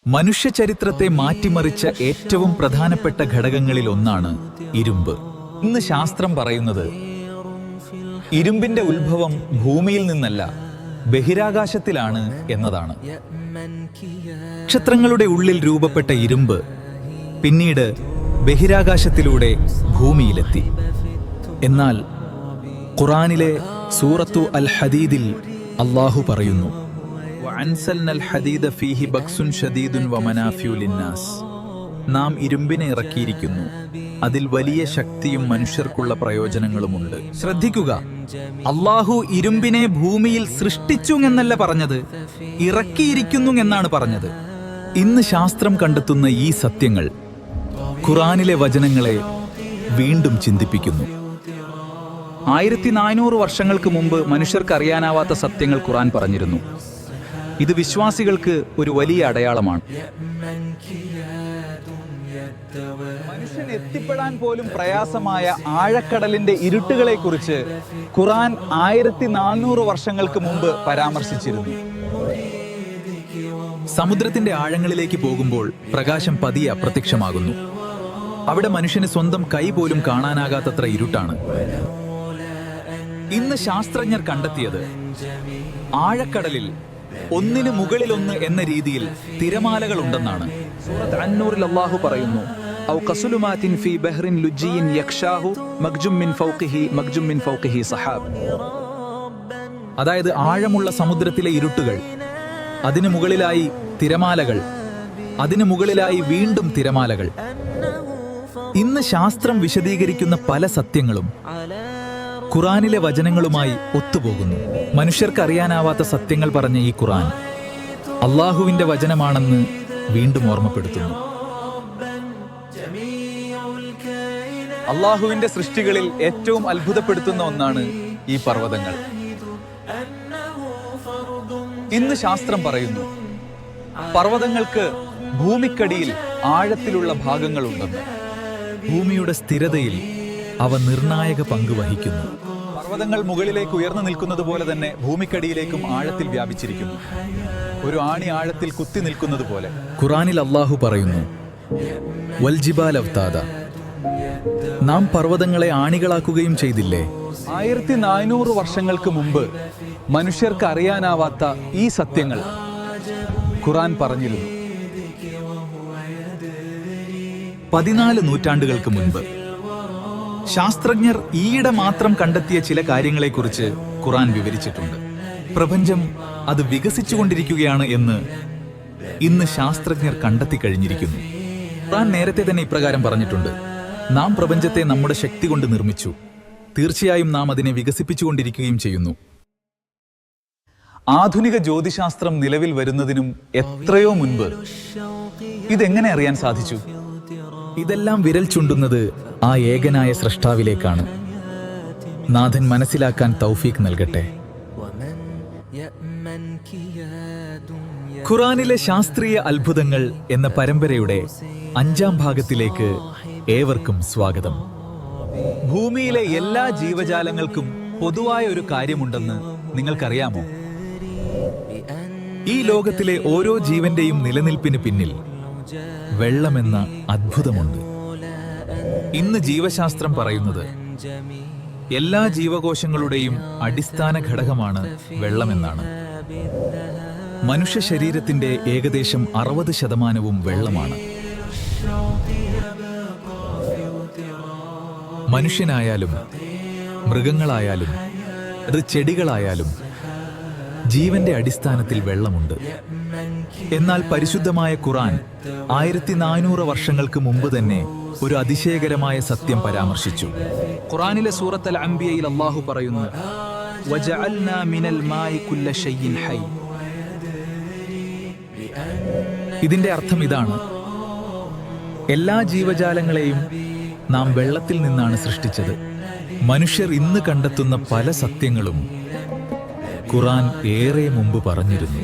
മനുഷ്യചരിത്രത്തെ മാറ്റിമറിച്ച ഏറ്റവും പ്രധാനപ്പെട്ട ഘടകങ്ങളിൽ ഒന്നാണ് ഇരുമ്പ്. ഇന്ന് ശാസ്ത്രം പറയുന്നത് ഇരുമ്പിന്റെ ഉത്ഭവം ഭൂമിയിൽ നിന്നല്ല, ബഹിരാകാശത്തിലാണ് എന്നതാണ്. നക്ഷത്രങ്ങളുടെ ഉള്ളിൽ രൂപപ്പെട്ട ഇരുമ്പ് പിന്നീട് ബഹിരാകാശത്തിലൂടെ ഭൂമിയിലെത്തി. എന്നാൽ ഖുർആനിലെ സൂറത്തു അൽ ഹദീദിൽ അല്ലാഹു പറയുന്നു, നാം ഇരുമ്പിനെ ഇറക്കിയിരിക്കുന്നു, അതിൽ വലിയ ശക്തിയും മനുഷ്യർക്കുള്ള പ്രയോജനങ്ങളുമുണ്ട്. ശ്രദ്ധിക്കുക, അല്ലാഹു ഇരുമ്പിനെ ഭൂമിയിൽ സൃഷ്ടിച്ചു എന്നല്ല പറഞ്ഞത്, ഇറക്കിയിരിക്കുന്നു എന്നാണ് പറഞ്ഞത്. ഇന്ന് ശാസ്ത്രം കണ്ടെത്തുന്ന ഈ സത്യങ്ങൾ ഖുർആനിലെ വചനങ്ങളെ വീണ്ടും ചിന്തിപ്പിക്കുന്നു. 1400 വർഷങ്ങൾക്ക് മുമ്പ് മനുഷ്യർക്ക് അറിയാനാവാത്ത സത്യങ്ങൾ ഖുർആൻ പറഞ്ഞിരുന്നു. ഇത് വിശ്വാസികൾക്ക് ഒരു വലിയ അടയാളമാണ്. മനുഷ്യൻ എത്തിപ്പെടാൻ പോലും പ്രയാസമായ ആഴക്കടലിന്റെ ഇരുട്ടുകളെ കുറിച്ച് ഖുർആൻ 1400 വർഷങ്ങൾക്ക് മുമ്പ് പരാമർശിച്ചിരുന്നു. സമുദ്രത്തിന്റെ ആഴങ്ങളിലേക്ക് പോകുമ്പോൾ പ്രകാശം പതിയെ അപ്രത്യക്ഷമാകുന്നു. അവിടെ മനുഷ്യന് സ്വന്തം കൈ പോലും കാണാനാകാത്തത്ര ഇരുട്ടാണ്. ഇന്ന് ശാസ്ത്രജ്ഞർ കണ്ടെത്തിയത് ആഴക്കടലിൽ ഒന്നിനു മുകളിലൊന്ന് എന്ന രീതിയിൽ തിരമാലകൾ ഉണ്ടെന്നാണ്. സൂറത്ത് അന്നൂറിൽ അല്ലാഹു പറയുന്നു, ഔ കസുലുമാതിൻ ഫീ ബഹ്റിൻ ലുജ്ജിയിൻ യഖ്ശാഹു മഗ്ജും മിൻ ഫൗഖിഹി സഹാബ്. അതായത് ആഴമുള്ള സമുദ്രത്തിലെ ഇരുട്ടുകൾ, അതിനു മുകളിലായി തിരമാലകൾ, അതിനു മുകളിലായി വീണ്ടും തിരമാലകൾ. ഇന്ന് ശാസ്ത്രം വിശദീകരിക്കുന്ന പല സത്യങ്ങളും ഖുർആനിലെ വചനങ്ങളുമായി ഒത്തുപോകുന്നു. മനുഷ്യർക്ക് അറിയാനാവാത്ത സത്യങ്ങൾ പറഞ്ഞ ഈ ഖുർആൻ അള്ളാഹുവിന്റെ വചനമാണെന്ന് വീണ്ടും ഓർമ്മപ്പെടുത്തുന്നു. അള്ളാഹുവിന്റെ സൃഷ്ടികളിൽ ഏറ്റവും അത്ഭുതപ്പെടുത്തുന്ന ഒന്നാണ് ഈ പർവ്വതങ്ങൾ. ഇന്ന് ശാസ്ത്രം പറയുന്നു, പർവ്വതങ്ങൾക്ക് ഭൂമിക്കടിയിൽ ആഴത്തിലുള്ള ഭാഗങ്ങളുണ്ടെന്ന്. ഭൂമിയുടെ സ്ഥിരതയിൽ അവ നിർണായക പങ്ക് വഹിക്കുന്നു. പർവ്വതങ്ങൾ മുകളിലേക്ക് ഉയർന്നു നിൽക്കുന്നത് പോലെ തന്നെ ഭൂമിക്കടിയിലേക്കും ആഴത്തിൽ വ്യാപിച്ചിരിക്കുന്നു, ഒരു ആണി ആഴത്തിൽ കുത്തി നിൽക്കുന്നത് പോലെ. ഖുർആനിൽ അല്ലാഹു പറയുന്നു, വൽജിബാൽ അവ്താദ, നാം പർവ്വതങ്ങളെ ആണികളാക്കുകയും ചെയ്തില്ലേ. 1400 വർഷങ്ങൾക്ക് മുമ്പ് മനുഷ്യർക്ക് അറിയാനാവാത്ത ഈ സത്യങ്ങൾ ഖുർആൻ പറഞ്ഞിരുന്നു. 14 നൂറ്റാണ്ടുകൾക്ക് മുൻപ് ശാസ്ത്രജ്ഞർ ഈയിടെ മാത്രം കണ്ടെത്തിയ ചില കാര്യങ്ങളെക്കുറിച്ച് ഖുർആൻ വിവരിച്ചിട്ടുണ്ട്. പ്രപഞ്ചം അത് വികസിച്ചുകൊണ്ടിരിക്കുകയാണ് എന്ന് ഇന്ന് ശാസ്ത്രജ്ഞർ കണ്ടെത്തി കഴിഞ്ഞിരിക്കുന്നു. ഖുർആൻ നേരത്തെ തന്നെ ഇപ്രകാരം പറഞ്ഞിട്ടുണ്ട്, നാം പ്രപഞ്ചത്തെ നമ്മുടെ ശക്തി കൊണ്ട് നിർമ്മിച്ചു, തീർച്ചയായും നാം അതിനെ വികസിപ്പിച്ചുകൊണ്ടിരിക്കുകയും ചെയ്യുന്നു. ആധുനിക ജ്യോതിശാസ്ത്രം നിലവിൽ വരുന്നതിനും എത്രയോ മുൻപ് ഇതെങ്ങനെ അറിയാൻ സാധിച്ചു? ഇതെല്ലാം വിരൽ ചൂണ്ടുന്നത് ആ ഏകനായ സ്രഷ്ടാവിലേക്കാണ്. നാഥൻ മനസ്സിലാക്കാൻ തൗഫീഖ് നൽകട്ടെ. ഖുർആനിലെ ശാസ്ത്രീയ അത്ഭുതങ്ങൾ എന്ന പരമ്പരയുടെ 5ാം ഭാഗത്തിലേക്ക് ഏവർക്കും സ്വാഗതം. ഭൂമിയിലെ എല്ലാ ജീവജാലങ്ങൾക്കും പൊതുവായ ഒരു കാര്യമുണ്ടെന്ന് നിങ്ങൾക്കറിയാമോ? ഈ ലോകത്തിലെ ഓരോ ജീവന്റെയും നിലനിൽപ്പിന് പിന്നിൽ വെള്ളമെന്ന അത്ഭുതമുണ്ട്. ഇന്ന് ജീവശാസ്ത്രം പറയുന്നത് എല്ലാ ജീവകോശങ്ങളുടെയും അടിസ്ഥാന ഘടകമാണ് വെള്ളമെന്നാണ്. മനുഷ്യ ശരീരത്തിന്റെ ഏകദേശം 60% വെള്ളമാണ്. മനുഷ്യനായാലും മൃഗങ്ങളായാലും അത് ചെടികളായാലും ജീവന്റെ അടിസ്ഥാനത്തിൽ വെള്ളമുണ്ട്. എന്നാൽ പരിശുദ്ധമായ ഖുർആൻ 1400 വർഷങ്ങൾക്ക് മുമ്പ് തന്നെ ഒരു അതിശയകരമായ സത്യം പരാമർശിച്ചു. ഖുർആനിലെ സൂറത്ത് അൽ അംബിയയിൽ അല്ലാഹു പറയുന്നു, വജഅൽനാ മിനൽ മാഇ കുല്ല ശൈഇൻ ഹൈ. ഇതിന്റെ അർത്ഥം ഇതാണ്, എല്ലാ ജീവജാലങ്ങളെയും നാം വെള്ളത്തിൽ നിന്നാണ് സൃഷ്ടിച്ചത്. മനുഷ്യർ ഇന്ന് കണ്ടെത്തുന്ന പല സത്യങ്ങളും ഖുർആൻ ഏറെ മുമ്പ് പറഞ്ഞിരുന്നു.